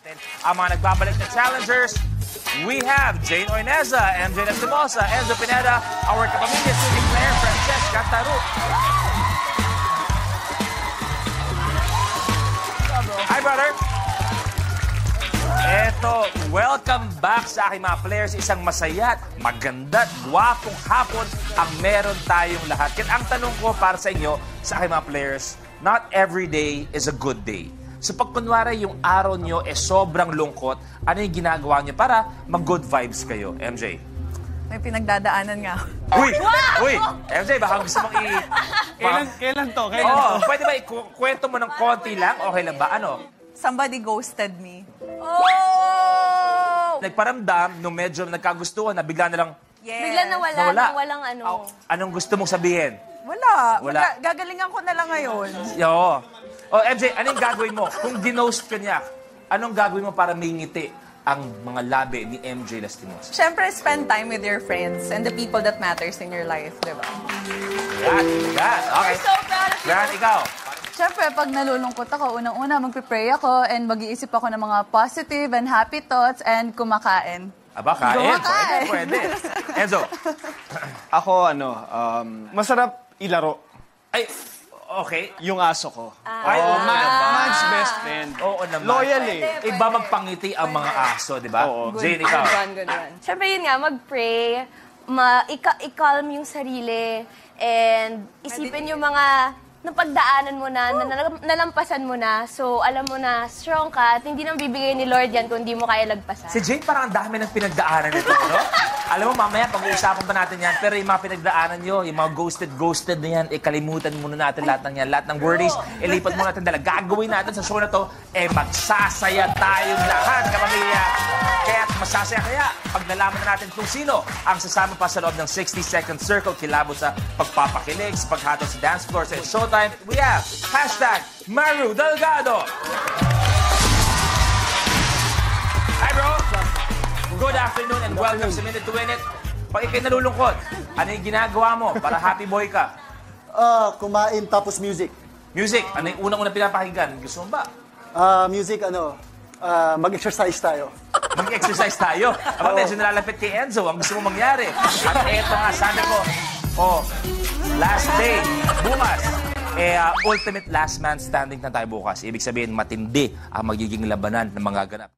Ang mga nagbabalik na challengers, we have Jane Oineza, MJ Lastimosa, Enzo Pineda, our kapamilya swimming player, Francesca Taru. Hi, brother! Eto, welcome back sa aking mga players. Isang masaya, maganda, gwapong hapon ang meron tayong lahat. Kaya ang tanong ko para sa inyo, sa aking mga players, not every day is a good day. So pag kunwari yung araw nyo sobrang lungkot, ano yung ginagawa nyo para mag-good vibes kayo? MJ? May pinagdadaanan nga. Uy! Uy! MJ, baka gusto mong Kailan to? Pwede ba ikwento mo ng konti lang? Okay lang ba? Ano? Somebody ghosted me. Oh! Nagparamdam, nung medyo nagkagustuhan na bigla na lang, Yes. Bigla nawala, nawala. nang walang ano. Anong gusto mong sabihin? Wala. Wala. Gagalingan ko na lang ngayon. Oo. Oh, MJ, anong gagawin mo? Kung ginost ka niya, anong gagawin mo para may ngiti ang mga labi ni MJ Lastimosa? Siyempre, spend time with your friends and the people that matters in your life, di ba? Yan. Okay. So proud of you. Yan, ikaw. Siyempre, pag nalulungkot ako, unang-una, magpipray ako and mag-iisip ako ng mga positive and happy thoughts and kumakain. Aba, kain. Pwede. Enzo. Ako, masarap ilaro Ay, okay. yung aso ko. Ay, Man's best friend. Oo naman. Loyal eh. Iba magpangiti ang mga aso, di ba? Oo. Jane, ikaw. Good one. Siyempre yun nga, mag-pray, i-calm yung sarili, and isipin yung mga napagdaanan mo na, nalampasan mo na. So, alam mo na, strong ka at hindi nang bibigay ni Lord yan kung hindi mo kaya lagpasan. Si Jane parang ang dami ng pinagdaanan nito, no? Alam mo, mamaya pag-uusapan pa natin yan, pero yung mga pinagdaanan nyo, yung mga ghosted na yan, kalimutan muna natin lahat ng yan. Lahat ng worries, ilipat muna natin dala. Gagawin natin sa show na to, magsasaya tayong lahat, kapamilya. Kaya masasaya kaya pag nalaman na natin kung sino ang sasama pa sa loob ng 60-second circle, kilabot sa pagpapakilig, sa paghatol sa dance floor, sa Showtime. We have #Maru Delgado. Hi, bro. Good afternoon and welcome sa Minute to Win It. Pag ikay nalulungkot, ano yung ginagawa mo para happy boy ka? Kumain tapos music. Music, ano yung unang-unang pinapakinggan? Gusto mo ba? Music, mag-exercise tayo. Mag-exercise tayo. Aba, medyo nalalapit kay Enzo. Ang gusto mo mangyari. At eto nga, sabi ko, last day, bukas. Ultimate last man standing na tayo bukas. Ibig sabihin, matindi ang magiging labanan ng mga ganap.